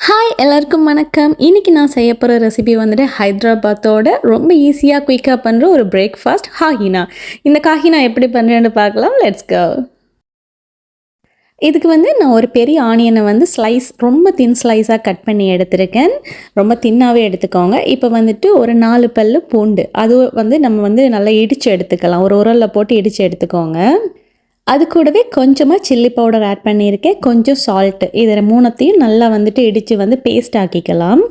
Hi எல்லாருக்கும் வணக்கம். இன்னைக்கு நான் செய்ய போகிற ரெசிபி வந்துட்டு ஹைதராபாத்தோட ரொம்ப ஈஸியாக குயிக்காக பண்ணுற ஒரு பிரேக்ஃபாஸ்ட் ஹாஹினா. இந்த காஹினா எப்படி பண்ணுறேன்னு பார்க்கலாம். Let's go. இதுக்கு வந்து நான் ஒரு பெரிய ஆனியனை வந்து ரொம்ப தின் ஸ்லைஸாக கட் பண்ணி எடுத்திருக்கேன். ரொம்ப தின்னாகவே எடுத்துக்கோங்க. இப்போ வந்துட்டு ஒரு 4 பல்லு பூண்டு, அது வந்து நம்ம வந்து நல்லா இடித்து எடுத்துக்கலாம். ஒரு உரலில் போட்டு இடித்து எடுத்துக்கோங்க. அது கூடவே கொஞ்சமாக சில்லி பவுடர் ஆட் பண்ணியிருக்கேன், கொஞ்சம் சால்ட்டு. இதில் மூணத்தையும் நல்லா வந்துட்டு இடித்து வந்து பேஸ்ட் ஆக்கிக்கலாம்.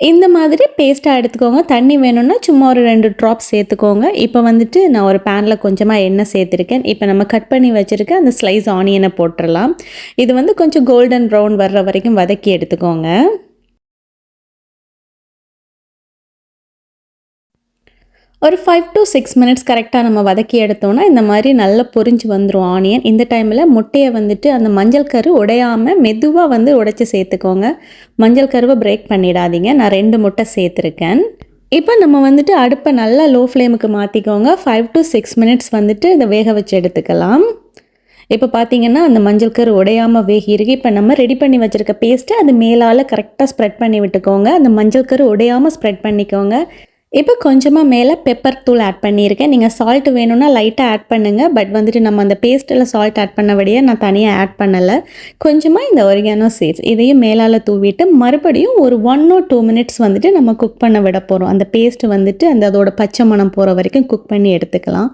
இந்த மாதிரி பேஸ்ட்டாக எடுத்துக்கோங்க. தண்ணி வேணும்னா சும்மா ஒரு 2 ட்ராப்ஸ் சேர்த்துக்கோங்க. இப்போ வந்துட்டு நான் ஒரு பேனில் கொஞ்சமாக எண்ணெய் சேர்த்துருக்கேன். இப்போ நம்ம கட் பண்ணி வச்சுருக்க அந்த ஸ்லைஸ் ஆனியனை போட்டுடலாம். இது வந்து கொஞ்சம் கோல்டன் ப்ரௌன் வர்ற வரைக்கும் வதக்கி எடுத்துக்கோங்க. ஒரு 5 to 6 மினிட்ஸ் கரெக்டாக நம்ம வதக்கி எடுத்தோன்னா இந்த மாதிரி நல்லா பொரிஞ்சு வந்துடும் ஆனியன். இந்த டைமில் முட்டையை வந்துட்டு அந்த மஞ்சள் கரு உடையாமல் மெதுவாக வந்து உடைச்சி சேர்த்துக்கோங்க. மஞ்சள் கருவை பிரேக் பண்ணிடாதீங்க. நான் 2 முட்டை சேர்த்துருக்கேன். இப்போ நம்ம வந்துட்டு அடுப்பை நல்லா லோ ஃப்ளேமுக்கு மாற்றிக்கோங்க. 5 to 6 மினிட்ஸ் வந்துட்டு இதை வேக வச்சு எடுத்துக்கலாம். இப்போ பார்த்தீங்கன்னா அந்த மஞ்சள் கரு உடையாமல் வேகிருக்கு. இப்போ நம்ம ரெடி பண்ணி வச்சுருக்க பேஸ்ட்டு அது மேலால் கரெக்டாக ஸ்ப்ரெட் பண்ணி விட்டுக்கோங்க. அந்த மஞ்சள் கரு உடையாமல் ஸ்ப்ரெட் பண்ணிக்கோங்க. இப்போ கொஞ்சமாக மேலே பெப்பர் தூள் ஆட் பண்ணியிருக்கேன். நீங்கள் சால்ட் வேணும்னா லைட்டாக ஆட் பண்ணுங்கள். பட் வந்துட்டு நம்ம அந்த பேஸ்ட்டில் சால்ட் ஆட் பண்ணபடியே நான் தனியாக ஆட் பண்ணலை. கொஞ்சமாக இந்த ஒரிகானோ சீட்ஸ் இதையும் மேலால் தூவிட்டு மறுபடியும் ஒரு 1 or 2 மினிட்ஸ் வந்துட்டு நம்ம குக் பண்ண விட போகிறோம். அந்த பேஸ்ட்டு வந்துட்டு அதோட பச்சை மணம் போகிற வரைக்கும் குக் பண்ணி எடுத்துக்கலாம்.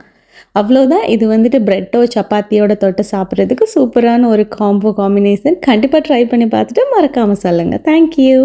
அவ்வளோதான். இது வந்துட்டு ப்ரெட்டோ சப்பாத்தியோட தொட்டு சாப்பிட்றதுக்கு சூப்பரான ஒரு காம்பினேஷன். கண்டிப்பாக ட்ரை பண்ணி பார்த்துட்டு மறக்காமல் சொல்லுங்கள். தேங்க்யூ.